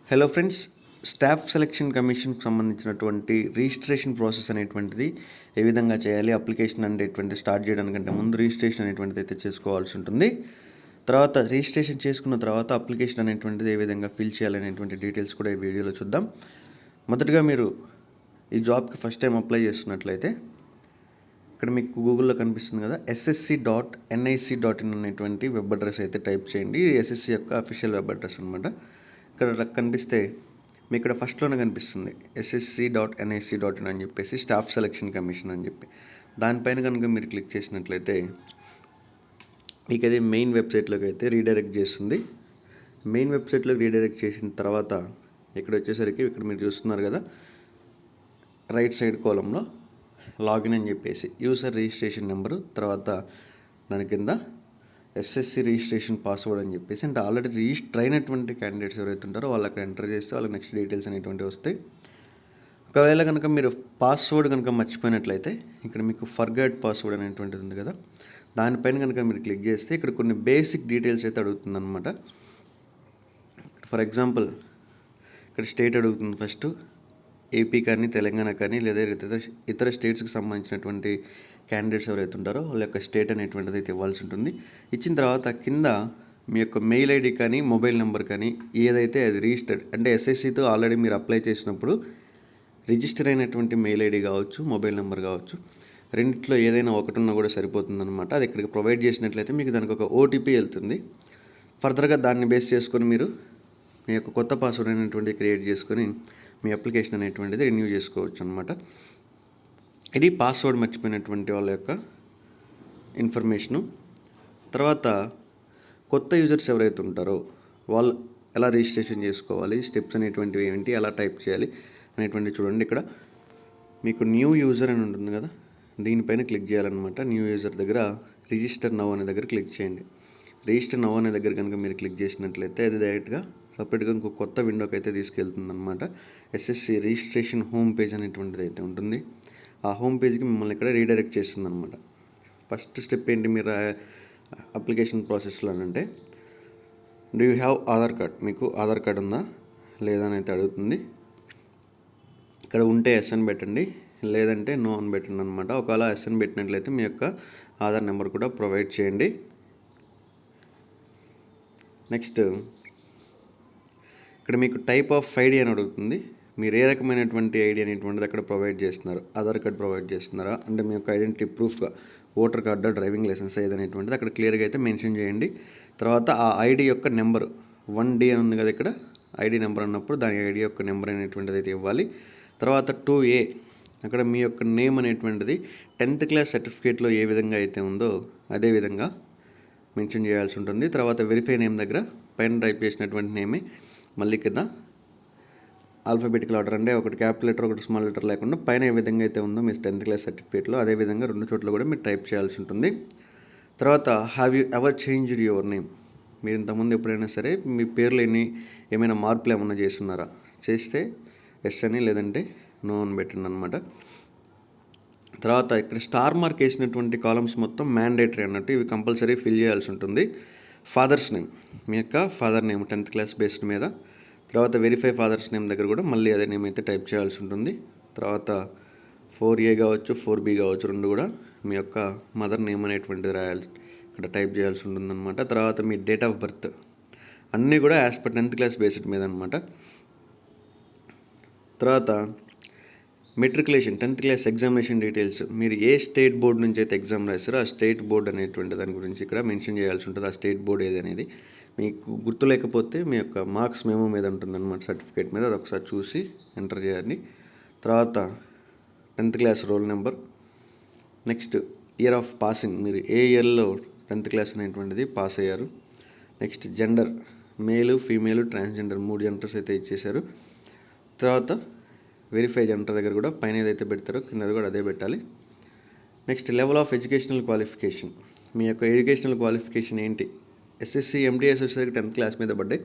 Hello friends, staff selection కమిషన్కి సంబంధించినటువంటి registration process అనేటువంటిది ఏ విధంగా చేయాలి, అప్లికేషన్ అనేటువంటి స్టార్ట్ చేయడానికంటే ముందు రిజిస్ట్రేషన్ అనేటువంటిది అయితే చేసుకోవాల్సి ఉంటుంది. తర్వాత రిజిస్ట్రేషన్ చేసుకున్న తర్వాత అప్లికేషన్ అనేటువంటిది ఏ విధంగా ఫిల్ చేయాలనేటువంటి డీటెయిల్స్ కూడా ఈ వీడియోలో చూద్దాం. మొదటగా మీరు ఈ జాబ్కి ఫస్ట్ టైం అప్లై చేస్తున్నట్లయితే ఇక్కడ మీకు గూగుల్లో కనిపిస్తుంది కదా, ssc.nic.in అనేటువంటి వెబ్ అడ్రస్ అయితే టైప్ చేయండి. ఇది ఎస్ఎస్సి యొక్క అఫీషియల్ వెబ్ అడ్రస్ అనమాట. ఇక్కడ కనిపిస్తే మీకు ఇక్కడ ఫస్ట్లోనే కనిపిస్తుంది ssc.nic.in అని చెప్పేసి స్టాఫ్ సెలక్షన్ కమిషన్ అని చెప్పి. దానిపైన కనుక మీరు క్లిక్ చేసినట్లయితే మీకు అది మెయిన్ వెబ్సైట్లోకి అయితే రీడైరెక్ట్ చేస్తుంది. మెయిన్ వెబ్సైట్లోకి రీడైరెక్ట్ చేసిన తర్వాత ఇక్కడ వచ్చేసరికి ఇక్కడ మీరు చూస్తున్నారు కదా, రైట్ సైడ్ కాలంలో లాగిన్ అని చెప్పేసి యూజర్ రిజిస్ట్రేషన్ నెంబరు, తర్వాత దాని కింద ఎస్ఎస్సి రిజిస్ట్రేషన్ పాస్వర్డ్ అని చెప్పేసి, అంటే ఆల్రెడీ రిజిస్టర్ అయినటువంటి క్యాండిడేట్స్ ఎవరైతే ఉంటారో వాళ్ళు అక్కడ ఎంటర్ చేస్తే వాళ్ళకి నెక్స్ట్ డీటెయిల్స్ అనేటువంటివి వస్తాయి. ఒకవేళ కనుక మీరు పాస్వర్డ్ కనుక మర్చిపోయినట్లయితే ఇక్కడ మీకు ఫర్గాట్ పాస్వర్డ్ అనేటువంటిది ఉంది కదా, దానిపైన కనుక మీరు క్లిక్ చేస్తే ఇక్కడ కొన్ని బేసిక్ డీటెయిల్స్ అయితే అడుగుతుంది అనమాట. ఫర్ ఎగ్జాంపుల్ ఇక్కడ స్టేట్ అడుగుతుంది ఫస్ట్, ఏపీ కానీ తెలంగాణ కానీ లేదా ఇతర స్టేట్స్కి సంబంధించినటువంటి క్యాండిడేట్స్ ఎవరైతే ఉంటారో వాళ్ళ యొక్క స్టేట్ అనేటువంటిది అయితే ఇవ్వాల్సి ఉంటుంది. ఇచ్చిన తర్వాత కింద మీ యొక్క మెయిల్ ఐడి కానీ మొబైల్ నెంబర్ కానీ ఏదైతే అది రిజిస్టర్డ్, అంటే ఎస్ఎస్సితో ఆల్రెడీ మీరు అప్లై చేసినప్పుడు రిజిస్టర్ అయినటువంటి మెయిల్ ఐడి కావచ్చు, మొబైల్ నెంబర్ కావచ్చు, రెండిట్లో ఏదైనా ఒకటి ఉన్నా కూడా సరిపోతుందన్నమాట. అది ఇక్కడికి ప్రొవైడ్ చేసినట్లయితే మీకు దానికి ఒక ఓటీపీ వెళ్తుంది. ఫర్దర్గా దాన్ని బేస్ చేసుకొని మీరు మీ యొక్క కొత్త పాస్వర్డ్ అనేటువంటిది క్రియేట్ చేసుకొని మీ అప్లికేషన్ అనేటువంటిది రెన్యూ చేసుకోవచ్చు అనమాట. ఇది పాస్వర్డ్ మర్చిపోయినటువంటి వాళ్ళ యొక్క ఇన్ఫర్మేషను. తర్వాత కొత్త యూజర్స్ ఎవరైతే ఉంటారో వాళ్ళు ఎలా రిజిస్ట్రేషన్ చేసుకోవాలి, స్టెప్స్ అనేటువంటివి ఏంటి, ఎలా టైప్ చేయాలి అనేటువంటివి చూడండి. ఇక్కడ మీకు న్యూ యూజర్ అని ఉంటుంది కదా, దీనిపైన క్లిక్ చేయాలన్నమాట. న్యూ యూజర్ దగ్గర రిజిస్టర్ నవ్ అనే దగ్గర క్లిక్ చేయండి. రిజిస్టర్ నవ్ అనే దగ్గర కనుక మీరు క్లిక్ చేసినట్లయితే అది డైరెక్ట్గా సపరేట్గా ఇంకో కొత్త విండోకి అయితే తీసుకెళ్తుంది అనమాట. ఎస్ఎస్సి రిజిస్ట్రేషన్ హోమ్ పేజ్ అనేటువంటిది అయితే ఉంటుంది. ఆ హోమ్ పేజ్కి మిమ్మల్ని ఇక్కడ రీడైరెక్ట్ చేస్తుంది అనమాట. ఫస్ట్ స్టెప్ ఏంటి మీరు అప్లికేషన్ ప్రాసెస్లో అంటే, do you have Aadhaar card, మీకు ఆధార్ కార్డ్ ఉందా లేదా అని అయితే అడుగుతుంది. ఇక్కడ ఉంటే ఎస్ అని పెట్టండి, లేదంటే నో అని పెట్టండి అనమాట. ఒకవేళ ఎస్ అని పెట్టినట్లయితే మీ యొక్క ఆధార్ నెంబర్ కూడా ప్రొవైడ్ చేయండి. నెక్స్ట్ ఇక్కడ మీకు టైప్ ఆఫ్ ఐడి అని అడుగుతుంది. మీరు ఏ రకమైనటువంటి ఐడి అనేటువంటిది అక్కడ ప్రొవైడ్ చేస్తున్నారు, ఆధార్ కార్డ్ ప్రొవైడ్ చేస్తున్నారా, అంటే మీ యొక్క ఐడెంటిటీ ప్రూఫ్గా ఓటర్ కార్డు, డ్రైవింగ్ లైసెన్స్ ఏదనేటువంటిది అక్కడ క్లియర్గా అయితే మెన్షన్ చేయండి. తర్వాత ఆ ఐడి యొక్క నెంబర్ 1D అని ఉంది కదా, ఇక్కడ ఐడి నెంబర్ అన్నప్పుడు దాని ఐడి యొక్క నెంబర్ అనేటువంటిది అయితే ఇవ్వాలి. తర్వాత 2A అక్కడ మీ యొక్క నేమ్ అనేటువంటిది 10th క్లాస్ సర్టిఫికేట్లో ఏ విధంగా అయితే ఉందో అదే విధంగా మెన్షన్ చేయాల్సి ఉంటుంది. తర్వాత వెరిఫై నేమ్ దగ్గర పైన టైప్ చేసినటువంటి నేమే మళ్ళీ కింద ఆల్ఫాబెటికల్ ఆర్డర్, అంటే ఒకటి క్యాపిటల్ లెటర్ ఒకటి స్మాల్ లెటర్ లేకుండా పైన ఏ విధంగా అయితే ఉందో మీ 10th క్లాస్ సర్టిఫికేట్లో అదే విధంగా రెండు చోట్ల కూడా మీరు టైప్ చేయాల్సి ఉంటుంది. తర్వాత have you ever changed your name, మీరు ఇంతకుముందు ఎప్పుడైనా సరే మీ పేర్లు ఏమైనా మార్పులు ఏమన్నా చేస్తున్నారా, చేస్తే ఎస్ అని లేదంటే నో అని పెట్టండి అనమాట. తర్వాత ఇక్కడ స్టార్ మార్క్ వేసినటువంటి కాలమ్స్ మొత్తం మ్యాండేటరీ అన్నట్టు, ఇవి కంపల్సరీ ఫిల్ చేయాల్సి ఉంటుంది. ఫాదర్స్ నేమ్, మీ యొక్క father name 10th class based మీద. తర్వాత వెరిఫై ఫాదర్స్ నేమ్ దగ్గర కూడా మళ్ళీ అదే నేమ్ అయితే టైప్ చేయాల్సి ఉంటుంది. తర్వాత 4A కావచ్చు 4B కావచ్చు, రెండు కూడా మీ యొక్క మదర్ నేమ్ అనేటువంటిది రాయాలి, ఇక్కడ టైప్ చేయాల్సి ఉంటుందన్నమాట. తర్వాత మీ డేట్ ఆఫ్ బర్త్ అన్నీ కూడా as per 10th class based మీద అనమాట. తర్వాత matriculation 10th class examination details, మీరు ఏ స్టేట్ బోర్డు నుంచి అయితే ఎగ్జామ్ రాస్తారో ఆ స్టేట్ బోర్డు అనేటువంటి దాని గురించి ఇక్కడ మెన్షన్ చేయాల్సి ఉంటుంది. ఆ స్టేట్ బోర్డు ఏది అనేది మీకు గుర్తు లేకపోతే మీ యొక్క మార్క్స్ మెమో మీద ఉంటుంది అనమాట, సర్టిఫికేట్ మీద, అది ఒకసారి చూసి ఎంటర్ చేయాలి. తర్వాత 10th class roll number. Next year of passing, మీరు ఏ ఇయర్లో 10th క్లాస్ అనేటువంటిది పాస్ అయ్యారు. నెక్స్ట్ జెండర్, మేలు ఫీమేలు ట్రాన్స్జెండర్ 3 జెండర్స్ అయితే ఇచ్చేశారు. తర్వాత వెరిఫై జెండర్ దగ్గర కూడా పైన ఏదైతే పెడతారో కింద కూడా అదే పెట్టాలి. Next level of educational qualification, మీ యొక్క ఎడ్యుకేషనల్ క్వాలిఫికేషన్ ఏంటి. SSC MTS వచ్చేసరికి 10th క్లాస్ మీద పడ్డాయి,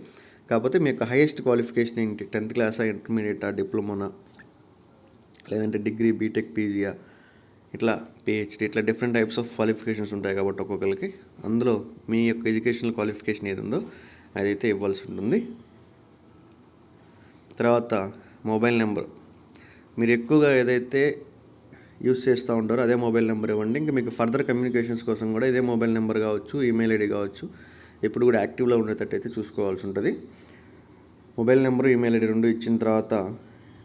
కాకపోతే మీ యొక్క హైయెస్ట్ క్వాలిఫికేషన్ ఏంటి, 10th క్లాసా, ఇంటర్మీడియటా, డిప్లొమానా, లేదంటే డిగ్రీ, బీటెక్, పీజీయా, ఇట్లా PhD, ఇట్లా డిఫరెంట్ టైప్స్ ఆఫ్ క్వాలిఫికేషన్స్ ఉంటాయి కాబట్టి ఒక్కొక్కరికి అందులో మీ యొక్క ఎడ్యుకేషనల్ క్వాలిఫికేషన్ ఏది ఉందో అదైతే ఇవ్వాల్సి ఉంటుంది. తర్వాత మొబైల్ నెంబర్, మీరు ఎక్కువగా ఏదైతే యూస్ చేస్తూ ఉంటారో అదే మొబైల్ నెంబర్ ఇవ్వండి. ఇంకా మీకు ఫర్దర్ కమ్యూనికేషన్స్ కోసం కూడా ఇదే మొబైల్ నెంబర్ కావచ్చు, ఈమెయిల్ ఐడి కావచ్చు, ఎప్పుడు కూడా యాక్టివ్లో ఉండేటట్టు అయితే చూసుకోవాల్సి ఉంటుంది. మొబైల్ నెంబరు, ఈమెయిల్ ఐడి రెండు ఇచ్చిన తర్వాత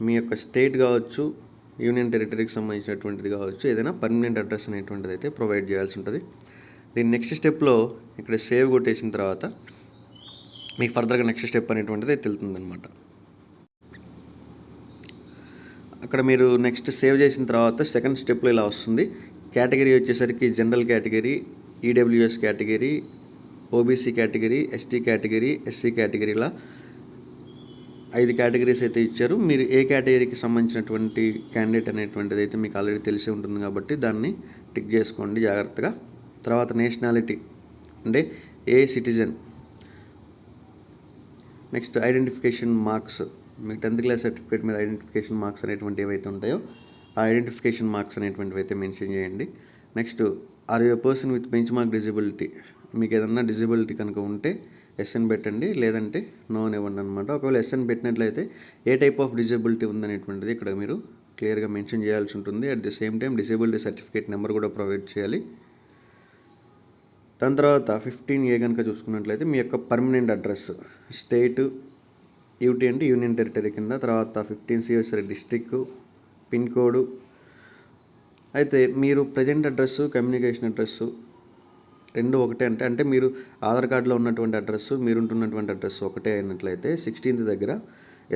మీ యొక్క స్టేట్ కావచ్చు, యూనియన్ టెరిటరీకి సంబంధించినటువంటిది కావచ్చు, ఏదైనా పర్మనెంట్ అడ్రస్ అనేటువంటిది అయితే ప్రొవైడ్ చేయాల్సి ఉంటుంది. దీని నెక్స్ట్ స్టెప్లో ఇక్కడ సేవ్ కొట్టేసిన తర్వాత మీకు ఫర్దర్గా నెక్స్ట్ స్టెప్ అనేటువంటిది తెలుస్తుంది అనమాట. అక్కడ మీరు నెక్స్ట్ సేవ్ చేసిన తర్వాత సెకండ్ స్టెప్లో ఇలా వస్తుంది. కేటగిరీ వచ్చేసరికి general category, EWS category, OBC category, ST category, SC కేటగిరీలా 5 కేటగిరీస్ అయితే ఇచ్చారు. మీరు ఏ కేటగిరీకి సంబంధించినటువంటి క్యాండిడేట్ అనేటువంటిది అయితే మీకు ఆల్రెడీ తెలిసి ఉంటుంది కాబట్టి దాన్ని టిక్ చేసుకోండి జాగ్రత్తగా. తర్వాత నేషనాలిటీ అంటే ఏ సిటిజన్. నెక్స్ట్ ఐడెంటిఫికేషన్ మార్క్స్, మీ 10th క్లాస్ సర్టిఫికేట్ మీద ఐడెంటిఫికేషన్ మార్క్స్ అనేటువంటి ఏవైతే ఉంటాయో ఆ ఐడెంటిఫికేషన్ మార్క్స్ అనేటువంటివి అయితే మెన్షన్ చేయండి. Next are you person with benchmark disability, మీకు ఏదన్నా డిజబిలిటీ కనుక ఉంటే ఎస్ఎన్ పెట్టండి, లేదంటే నో అని ఇవ్వండి అనమాట. ఒకవేళ ఎస్ఎన్ పెట్టినట్లయితే ఏ టైప్ ఆఫ్ డిజబిలిటీ ఉందనేటువంటిది ఇక్కడ మీరు క్లియర్గా మెన్షన్ చేయాల్సి ఉంటుంది. At the same time disability certificate number కూడా ప్రొవైడ్ చేయాలి. దాని తర్వాత 15A కనుక చూసుకున్నట్లయితే మీ యొక్క పర్మనెంట్ అడ్రస్, స్టేట్, యూటీ అంటే యూనియన్ టెరిటరీ కింద, తర్వాత 15C వచ్చేసరికి డిస్ట్రిక్ట్, పిన్ కోడ్. అయితే మీరు ప్రజెంట్ అడ్రస్సు, కమ్యూనికేషన్ అడ్రస్సు రెండు ఒకటే అంటే మీరు ఆధార్ కార్డులో ఉన్నటువంటి అడ్రస్సు, మీరు ఉంటున్నటువంటి అడ్రస్ ఒకటే అయినట్లయితే 16th దగ్గర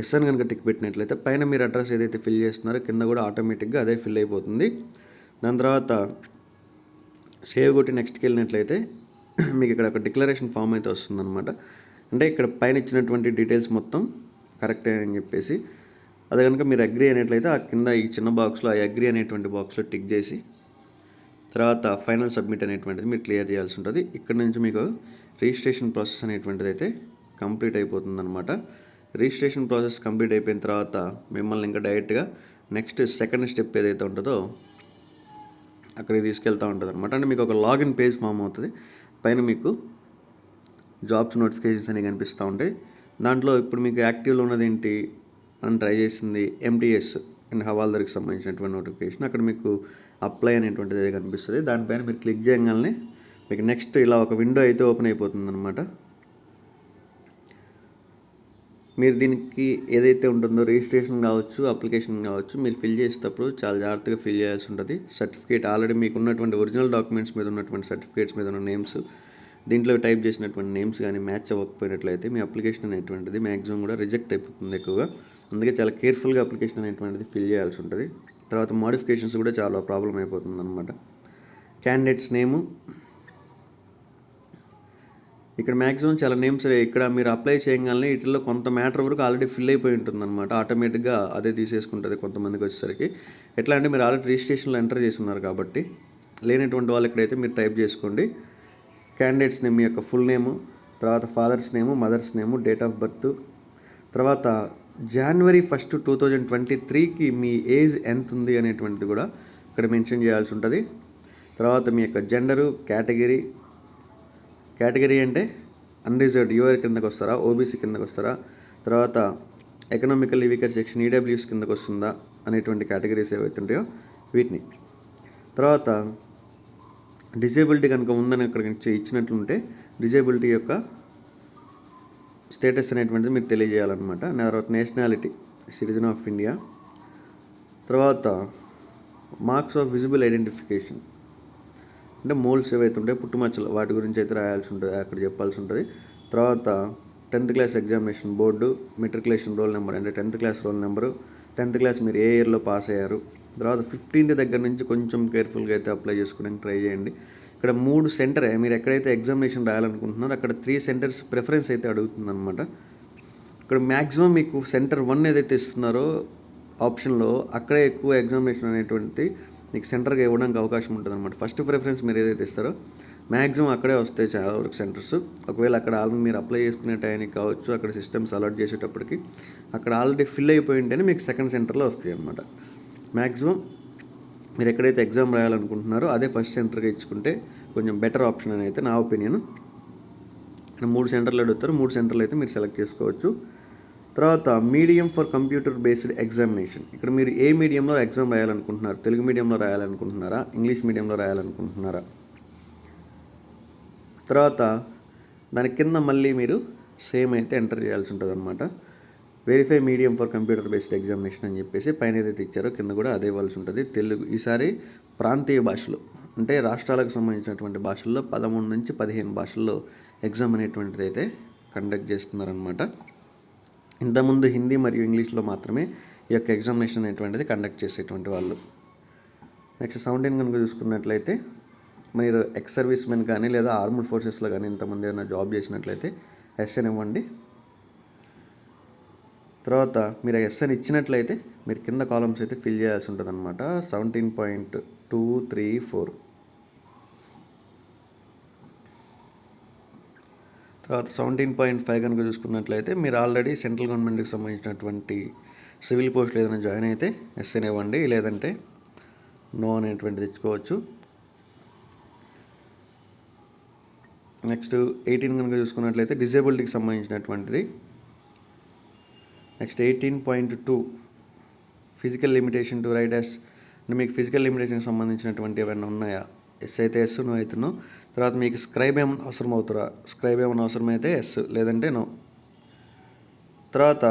ఎస్ఎన్ కనుక టిక్ పెట్టినట్లయితే పైన మీరు అడ్రస్ ఏదైతే ఫిల్ చేస్తున్నారో కింద కూడా ఆటోమేటిక్గా అదే ఫిల్ అయిపోతుంది. దాని తర్వాత సేవ్ కొట్టి నెక్స్ట్కి వెళ్ళినట్లయితే మీకు ఇక్కడ ఒక డిక్లరేషన్ ఫామ్ అయితే వస్తుందన్నమాట. అంటే ఇక్కడ పైన ఇచ్చినటువంటి డీటెయిల్స్ మొత్తం కరెక్టే అని చెప్పేసి అది కనుక మీరు అగ్రీ అయినట్లయితే ఆ కింద ఈ చిన్న బాక్స్లో ఆ అగ్రీ అనేటువంటి బాక్స్లో టిక్ చేసి తర్వాత ఫైనల్ సబ్మిట్ అనేటువంటిది మీరు క్లియర్ చేయాల్సి ఉంటుంది. ఇక్కడ నుంచి మీకు రిజిస్ట్రేషన్ ప్రాసెస్ అనేటువంటిది అయితే కంప్లీట్ అయిపోతుంది అనమాట. రిజిస్ట్రేషన్ ప్రాసెస్ కంప్లీట్ అయిపోయిన తర్వాత మిమ్మల్ని ఇంకా డైరెక్ట్గా నెక్స్ట్ సెకండ్ స్టెప్ ఏదైతే ఉంటుందో అక్కడికి తీసుకెళ్తూ ఉంటుంది అనమాట. అంటే మీకు ఒక లాగిన్ పేజ్ ఫామ్ అవుతుంది. పైన మీకు జాబ్స్ నోటిఫికేషన్స్ అనేవి కనిపిస్తూ ఉంటాయి. దాంట్లో ఇప్పుడు మీకు యాక్టివ్లో ఉన్నది ఏంటి అని ట్రై చేసింది MTS అండ్ హవాల్దార్కి సంబంధించినటువంటి నోటిఫికేషన్. అక్కడ మీకు అప్లై అనేటువంటిది అయితే కనిపిస్తుంది. దానిపైన మీరు క్లిక్ చేయగానే మీకు నెక్స్ట్ ఇలా ఒక విండో అయితే ఓపెన్ అయిపోతుంది అనమాట. మీరు దీనికి ఏదైతే ఉంటుందో రిజిస్ట్రేషన్ కావచ్చు, అప్లికేషన్ కావచ్చు, మీరు ఫిల్ చేసేటప్పుడు చాలా జాగ్రత్తగా ఫిల్ చేయాల్సి ఉంటుంది. సర్టిఫికేట్ ఆల్రెడీ మీకు ఉన్నటువంటి ఒరిజినల్ డాక్యుమెంట్స్ మీద ఉన్నటువంటి సర్టిఫికేట్స్ మీద ఉన్న నేమ్స్, దీంట్లో టైప్ చేసినటువంటి నేమ్స్ కానీ మ్యాచ్ అవ్వకపోయినట్లయితే మీ అప్లికేషన్ అనేటువంటిది మ్యాక్సిమం కూడా రిజెక్ట్ అయిపోతుంది ఎక్కువగా. అందుకే చాలా కేర్ఫుల్గా అప్లికేషన్ అనేటువంటిది ఫిల్ చేయాల్సి ఉంటుంది. తర్వాత మోడిఫికేషన్స్ కూడా చాలా ప్రాబ్లం అయిపోతుంది అనమాట. క్యాండిడేట్స్ నేము, ఇక్కడ మ్యాక్సిమం చాలా నేమ్స్ ఇక్కడ మీరు అప్లై చేయగానే వీటిల్లో కొంత మ్యాటర్ వరకు ఆల్రెడీ ఫిల్ అయిపోయి ఉంటుంది అనమాట. ఆటోమేటిక్గా అదే తీసేసుకుంటుంది కొంతమందికి వచ్చేసరికి. ఎట్లా అంటే మీరు ఆల్రెడీ రిజిస్ట్రేషన్లో ఎంటర్ చేస్తున్నారు కాబట్టి లేనటువంటి వాళ్ళు ఇక్కడైతే మీరు టైప్ చేసుకోండి. క్యాండిడేట్స్ నేమ్, మీ యొక్క ఫుల్ నేము, తర్వాత father's name, mother's name, date of birth, తర్వాత January 1, 2023కి మీ ఏజ్ ఎంత ఉంది అనేటువంటిది కూడా ఇక్కడ మెన్షన్ చేయాల్సి ఉంటుంది. తర్వాత మీ యొక్క జెండరు, కేటగిరీ అంటే అన్రిజర్వ్డ్ యూఆర్ కిందకు వస్తారా, ఓబీసీ కిందకు వస్తారా, తర్వాత ఎకనామికల్లీ వీకర్ సెక్షన్ ఈడబ్ల్యూఎస్ కిందకు వస్తుందా అనేటువంటి కేటగిరీస్ ఏవైతే ఉంటాయో వీటిని. తర్వాత డిజేబిలిటీ కనుక ఉందని అక్కడ ఇచ్చినట్లుంటే డిజేబిలిటీ యొక్క స్టేటస్ అనేటువంటిది మీరు తెలియజేయాలన్నమాట. తర్వాత నేషనాలిటీ సిటిజన్ ఆఫ్ ఇండియా. తర్వాత మార్క్స్ ఆఫ్ విజిబుల్ ఐడెంటిఫికేషన్ అంటే మోల్స్ ఏవైతే ఉంటాయో పుట్టుమచ్చలు, వాటి గురించి అయితే రాయాల్సి ఉంటుంది, అక్కడ చెప్పాల్సి ఉంటుంది. తర్వాత 10th class examination board, matriculation roll number అంటే 10th class roll number, 10th class మీరు ఏ ఇయర్లో పాస్ అయ్యారు. తర్వాత 15th దగ్గర నుంచి కొంచెం కేర్ఫుల్గా అయితే అప్లై చేసుకోవడానికి ట్రై చేయండి. ఇక్కడ 3 సెంటర్ మీరు ఎక్కడైతే ఎగ్జామినేషన్ రాయాలనుకుంటున్నారో అక్కడ 3 సెంటర్స్ ప్రిఫరెన్స్ అయితే అడుగుతుంది అనమాట. ఇక్కడ మ్యాక్సిమం మీకు సెంటర్ 1 ఏదైతే ఇస్తున్నారో ఆప్షన్లో అక్కడే ఎక్కువ ఎగ్జామినేషన్ అనేటువంటి మీకు సెంటర్గా ఇవ్వడానికి అవకాశం ఉంటుంది అనమాట. ఫస్ట్ ప్రిఫరెన్స్ మీరు ఏదైతే ఇస్తారో మ్యాక్సిమం అక్కడే వస్తాయి చాలా వరకు సెంటర్స్. ఒకవేళ అక్కడ ఆల్రెడీ మీరు అప్లై చేసుకునే టైంకి కావచ్చు, అక్కడ సిస్టమ్స్ అలర్ట్ చేసేటప్పటికి అక్కడ ఆల్రెడీ ఫిల్ అయిపోయి ఉంటేనే మీకు సెకండ్ సెంటర్లో వస్తాయి అనమాట. మ్యాక్సిమం మీరు ఎక్కడైతే ఎగ్జామ్ రాయాలనుకుంటున్నారో అదే ఫస్ట్ సెంటర్గా ఇచ్చుకుంటే కొంచెం బెటర్ ఆప్షన్ అని అయితే నా ఒపీనియన్. 3 సెంటర్లు అడుగుతారు, 3 సెంటర్లు అయితే మీరు సెలెక్ట్ చేసుకోవచ్చు. తర్వాత medium for computer based examination. ఇక్కడ మీరు ఏ మీడియంలో ఎగ్జామ్ రాయాలనుకుంటున్నారు? తెలుగు మీడియంలో రాయాలనుకుంటున్నారా, ఇంగ్లీష్ మీడియంలో రాయాలనుకుంటున్నారా? తర్వాత దాని కింద మళ్ళీ మీరు సేమ్ అయితే ఎంటర్ చేయాల్సి ఉంటుంది అనమాట. Verify medium for computer based examination అని చెప్పేసి పైన ఏదైతే ఇచ్చారో కింద కూడా అదే ఇవ్వాల్సి ఉంటుంది. తెలుగు ఈసారి ప్రాంతీయ భాషలు అంటే రాష్ట్రాలకు సంబంధించినటువంటి భాషల్లో 13 నుంచి 15 భాషల్లో ఎగ్జామ్ అనేటువంటిది అయితే కండక్ట్ చేస్తున్నారనమాట. ఇంతకుముందు హిందీ మరియు ఇంగ్లీష్లో మాత్రమే ఈ యొక్క ఎగ్జామినేషన్ అనేటువంటిది కండక్ట్ చేసేటువంటి వాళ్ళు. నెక్స్ట్ 17 కనుక చూసుకున్నట్లయితే మీరు ఎక్స్ సర్వీస్ మెన్ కానీ లేదా ఆర్మ్డ్ ఫోర్సెస్లో కానీ ఇంతమంది ఏదైనా జాబ్ చేసినట్లయితే ఎస్ఎన్ ఇవ్వండి. తర్వాత మీరు ఎస్ఎన్ ఇచ్చినట్లయితే మీరు కింద కాలమ్స్ అయితే ఫిల్ చేయాల్సి ఉంటుంది అనమాట. 17.234. తర్వాత 17.5 కనుక చూసుకున్నట్లయితే మీరు ఆల్రెడీ సెంట్రల్ గవర్నమెంట్కి సంబంధించినటువంటి సివిల్ పోస్టులు ఏదైనా జాయిన్ అయితే ఎస్ఎన్ ఇవ్వండి, లేదంటే నో అనేటువంటిది తెచ్చుకోవచ్చు. నెక్స్ట్ 18 కనుక చూసుకున్నట్లయితే డిజేబిలిటీకి సంబంధించినటువంటిది. Next 18.2 physical limitation to write as, అంటే మీకు ఫిజికల్ లిమిటేషన్కి సంబంధించినటువంటి ఏమైనా ఉన్నాయా? ఎస్ అయితే ఎస్, నో అయితే నో. తర్వాత మీకు స్క్రైబ్ ఏమైనా అవసరం అవుతారా? స్క్రైబ్ ఏమైనా అవసరమైతే ఎస్, లేదంటే నో. తర్వాత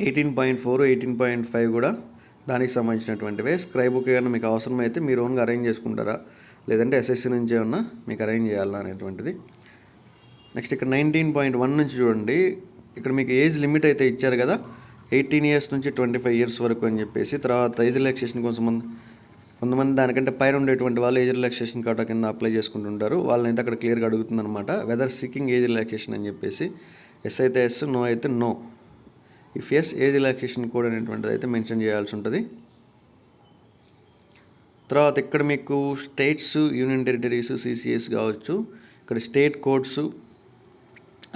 18.4, 18.5 కూడా దానికి సంబంధించినటువంటివే. స్క్రైబ్కి ఏమైనా మీకు అవసరమైతే మీరు ఓన్గా అరేంజ్ చేసుకుంటారా, లేదంటే ఎస్ఎస్సి నుంచి ఏమన్నా మీకు అరేంజ్ చేయాలా అనేటువంటిది. నెక్స్ట్ ఇక్కడ 19.1 నుంచి చూడండి, ఇక్కడ మీకు ఏజ్ లిమిట్ అయితే ఇచ్చారు కదా, 18 ఇయర్స్ నుంచి 25 ఇయర్స్ వరకు అని చెప్పేసి. తర్వాత ఏజ్ రిలాక్సేషన్ కొంతమంది దానికంటే పైన ఉండేటువంటి వాళ్ళు ఏజ్ రిలాక్సేషన్ కోటా కింద అప్లై చేసుకుంటుంటారు. వాళ్ళని అయితే అక్కడ క్లియర్గా అడుగుతుందన్నమాట, వెదర్ సీకింగ్ ఏజ్ రిలాక్సేషన్ అని చెప్పేసి. ఎస్ అయితే ఎస్, నో అయితే no. If yes, age relaxation code అనేటువంటిది అయితే మెన్షన్ చేయాల్సి ఉంటుంది. తర్వాత ఇక్కడ మీకు స్టేట్స్, యూనియన్ టెరిటరీస్, సిసిఎస్ కావచ్చు, ఇక్కడ స్టేట్ కోడ్స్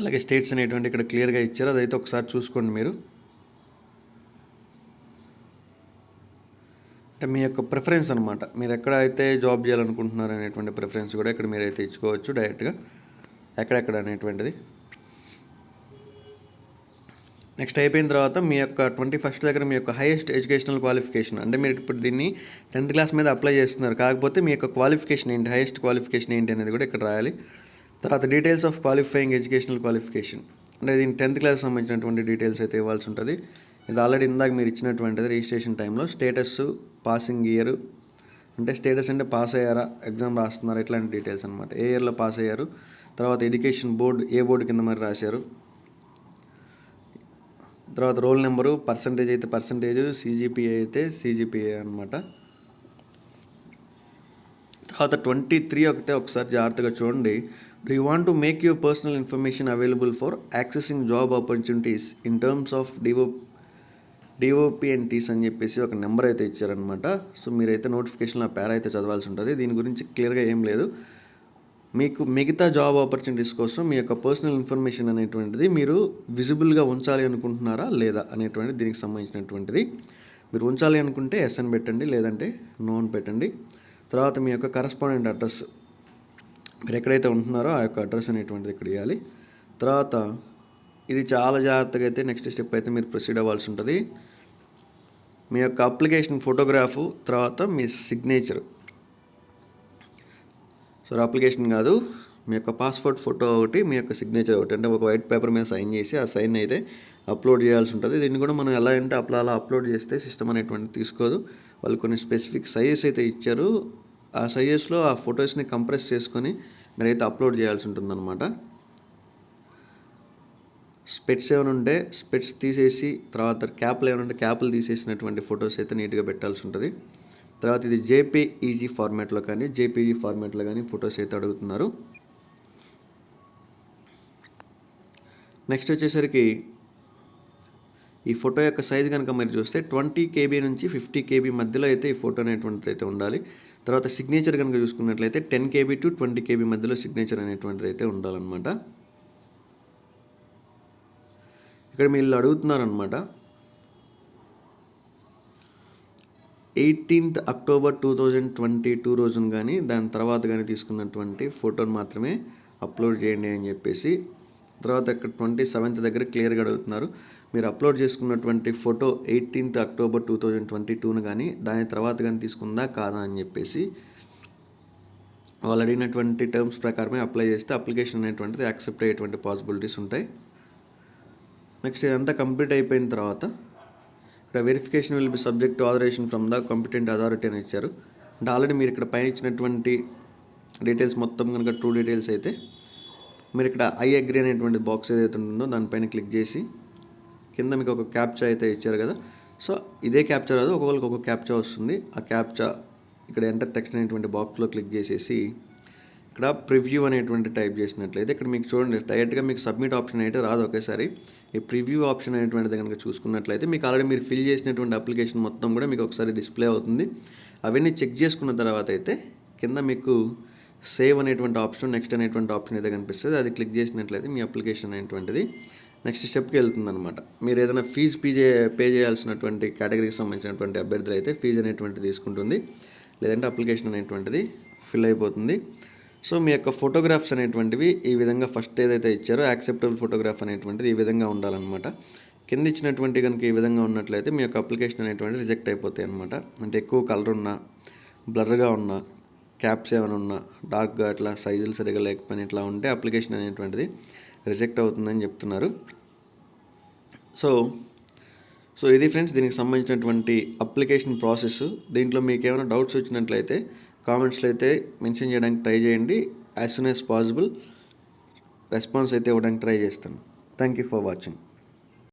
అలాగే స్టేట్స్ అనేటువంటి ఇక్కడ క్లియర్గా ఇచ్చారు, అదైతే ఒకసారి చూసుకోండి మీరు. అంటే మీ యొక్క ప్రిఫరెన్స్ అనమాట, మీరు ఎక్కడ అయితే జాబ్ చేయాలనుకుంటున్నారు అనేటువంటి ప్రిఫరెన్స్ కూడా ఇక్కడ మీరైతే ఇచ్చుకోవచ్చు డైరెక్ట్గా ఎక్కడెక్కడ అనేటువంటిది. నెక్స్ట్ అయిపోయిన తర్వాత మీ యొక్క 21st దగ్గర మీ యొక్క హైయెస్ట్ ఎడ్యుకేషనల్ క్వాలిఫికేషన్, అంటే మీరు ఇప్పుడు దీన్ని 10th క్లాస్ మీద అప్లై చేస్తున్నారు, కాకపోతే మీ యొక్క క్వాలిఫికేషన్ ఏంటి, హైయెస్ట్ క్వాలిఫికేషన్ ఏంటి అనేది కూడా ఇక్కడ రాయాలి. తర్వాత details of qualifying educational qualification, అంటే దీని 10th క్లాస్ సంబంధించినటువంటి డీటెయిల్స్ అయితే ఇవ్వాల్సి ఉంటుంది. ఇది ఆల్రెడీ ఇందాక మీరు ఇచ్చినటువంటిది రిజిస్ట్రేషన్ టైంలో. స్టేటస్, పాసింగ్ ఇయర్, అంటే స్టేటస్ అంటే పాస్ అయ్యారా, ఎగ్జామ్ రాస్తున్నారా, ఇట్లాంటి డీటెయిల్స్ అనమాట. ఏ ఇయర్లో పాస్ అయ్యారు, తర్వాత ఎడ్యుకేషన్ బోర్డు ఏ బోర్డు కింద మరి రాశారు, తర్వాత రోల్ నెంబరు, పర్సంటేజ్ అయితే పర్సంటేజ్, సిజిపిఏ అయితే సిజిపిఏ అనమాట. తర్వాత 23 ఒకసారి జాగ్రత్తగా చూడండి. Do you want to make your personal information available for accessing job opportunities in terms of DoPT's అని చెప్పేసి ఒక నెంబర్ అయితే ఇచ్చారనమాట. సో మీరైతే నోటిఫికేషన్లో ఆ పేర అయితే చదవాల్సి ఉంటుంది. దీని గురించి క్లియర్గా ఏం లేదు. మీకు మిగతా జాబ్ ఆపర్చునిటీస్ కోసం మీ యొక్క పర్సనల్ ఇన్ఫర్మేషన్ అనేటువంటిది మీరు విజిబుల్గా ఉంచాలి అనుకుంటున్నారా లేదా అనేటువంటిది దీనికి సంబంధించినటువంటిది. మీరు ఉంచాలి అనుకుంటే ఎస్ అని పెట్టండి, లేదంటే నో అని పెట్టండి. తర్వాత మీ యొక్క కరస్పాండెంట్ అడ్రస్, మీరు ఎక్కడైతే ఉంటున్నారో ఆ యొక్క అడ్రస్ అనేటువంటిది ఇక్కడ ఇవ్వాలి. తర్వాత ఇది చాలా జాగ్రత్తగా అయితే నెక్స్ట్ స్టెప్ అయితే మీరు ప్రొసీడ్ అవ్వాల్సి ఉంటుంది. మీ యొక్క అప్లికేషన్ ఫోటోగ్రాఫు, తర్వాత మీ సిగ్నేచర్, సో అప్లికేషన్ కాదు, మీ యొక్క పాస్పోర్ట్ ఫోటో ఒకటి, మీ యొక్క సిగ్నేచర్ ఒకటి, అంటే ఒక వైట్ పేపర్ మీద సైన్ చేసి ఆ సైన్ అయితే అప్లోడ్ చేయాల్సి ఉంటుంది. దీన్ని కూడా మనం ఎలా అంటే అలా అప్లోడ్ చేస్తే సిస్టమ్ అనేటువంటిది తీసుకోదు. వాళ్ళు కొన్ని స్పెసిఫిక్ సైజెస్ అయితే ఇచ్చారు, ఆ సైజెస్లో ఆ ఫొటోస్ని కంప్రెస్ చేసుకొని మీరైతే అప్లోడ్ చేయాల్సి ఉంటుందన్నమాట. స్పెట్స్ ఏమైనా ఉంటే స్పెట్స్ తీసేసి, తర్వాత క్యాప్లు ఏమైనా ఉంటే క్యాప్లు తీసేసినటువంటి ఫొటోస్ అయితే నీట్గా పెట్టాల్సి ఉంటుంది. తర్వాత ఇది జేపీఈజీ ఫార్మాట్లో కానీ జేపీజీ ఫార్మాట్లో కానీ ఫొటోస్ అయితే అడుగుతున్నారు. నెక్స్ట్ వచ్చేసరికి ఈ ఫోటో యొక్క సైజు కనుక మీరు చూస్తే 20 KB నుంచి 50 KB మధ్యలో అయితే ఈ ఫోటో అనేటువంటిది అయితే ఉండాలి. తర్వాత సిగ్నేచర్ కనుక చూసుకున్నట్లయితే 10 KB టు 20 KB మధ్యలో సిగ్నేచర్ అనేటువంటిది అయితే ఉండాలన్నమాట. ఇక్కడ వీళ్ళు అడుగుతున్నారనమాట, 18th October 2022 రోజున కానీ దాని తర్వాత కానీ తీసుకున్నటువంటి ఫోటోని మాత్రమే అప్లోడ్ చేయండి అని చెప్పేసి తర్వాత ఇక్కడ 27th దగ్గర క్లియర్గా అడుగుతున్నారు, మీరు అప్లోడ్ చేసుకున్నటువంటి ఫోటో 18th October 2022 కానీ దాని తర్వాత కానీ తీసుకుందా కాదా అని చెప్పేసి వాళ్ళు అడిగినటువంటి టర్మ్స్ ప్రకారమే అప్లై చేస్తే అప్లికేషన్ అనేటువంటిది యాక్సెప్ట్ అయ్యేటువంటి పాసిబిలిటీస్ ఉంటాయి. నెక్స్ట్ ఇదంతా కంప్లీట్ అయిపోయిన తర్వాత ఇక్కడ verification will be subject to authorization from the competent authority అని ఇచ్చారు. అంటే ఆల్రెడీ మీరు ఇక్కడ పైన ఇచ్చినటువంటి డీటెయిల్స్ మొత్తం కనుక ట్రూ డీటెయిల్స్ అయితే మీరు ఇక్కడ ఐ అగ్రీ అనేటువంటి బాక్స్ ఏదైతే ఉంటుందో దానిపైన క్లిక్ చేసి కింద మీకు ఒక క్యాప్చా అయితే ఇచ్చారు కదా, సో ఇదే క్యాప్చా రాదు, ఒక్కొక్కరికి ఒక క్యాప్చా వస్తుంది. ఆ క్యాప్చా ఇక్కడ ఎంటర్ టెక్స్ట్ అనేటువంటి బాక్స్లో క్లిక్ చేసేసి ఇక్కడ ప్రివ్యూ అనేటువంటి టైప్ చేసినట్లయితే ఇక్కడ మీకు చూడండి డైరెక్ట్గా మీకు సబ్మిట్ ఆప్షన్ అయితే రాదు ఒకేసారి. ఈ ప్రివ్యూ ఆప్షన్ అనేటువంటిది కనుక చూసుకున్నట్లయితే మీకు ఆల్రెడీ మీరు ఫిల్ చేసినటువంటి అప్లికేషన్ మొత్తం కూడా మీకు ఒకసారి డిస్ప్లే అవుతుంది. అవన్నీ చెక్ చేసుకున్న తర్వాత అయితే కింద మీకు సేవ్ అనేటువంటి ఆప్షన్, నెక్స్ట్ అనేటువంటి ఆప్షన్ అయితే కనిపిస్తుంది. అది క్లిక్ చేసినట్లయితే మీ అప్లికేషన్ అనేటువంటిది నెక్స్ట్ స్టెప్కి వెళ్తుందన్నమాట. మీరు ఏదైనా ఫీజు పే చేయాల్సినటువంటి కేటగిరీకి సంబంధించినటువంటి అభ్యర్థులు అయితే ఫీజు అనేటువంటిది తీసుకుంటుంది, లేదంటే అప్లికేషన్ అనేటువంటిది ఫిల్ అయిపోతుంది. సో మీ యొక్క ఫోటోగ్రాఫ్స్ అనేటువంటివి ఈ విధంగా ఫస్ట్ ఏదైతే ఇచ్చారో యాక్సెప్టబుల్ ఫోటోగ్రాఫ్ అనేటువంటిది ఈ విధంగా ఉండాలన్నమాట. కింద ఇచ్చినటువంటి కనుక ఈ విధంగా ఉన్నట్లయితే మీ యొక్క అప్లికేషన్ అనేటువంటి రిజెక్ట్ అయిపోతాయి అన్నమాట. అంటే ఎక్కువ కలర్ ఉన్నా, బ్లర్గా ఉన్నా, క్యాప్స్ ఏమైనా ఉన్నా, డార్క్గా అట్లా సైజులు సరిగా లేకపోయినా ఇట్లా ఉంటే అప్లికేషన్ అనేటువంటిది రిజెక్ట్ అవుతుందని చెప్తున్నారు. సో ఇది ఫ్రెండ్స్ దీనికి సంబంధించినటువంటి అప్లికేషన్ ప్రాసెస్. దీంట్లో మీకు ఏమైనా డౌట్స్ వచ్చినట్లయితే కామెంట్స్లో అయితే మెన్షన్ చేయడానికి ట్రై చేయండి. As soon as possible response అయితే ఇవ్వడానికి ట్రై చేస్తాను. Thank you for watching.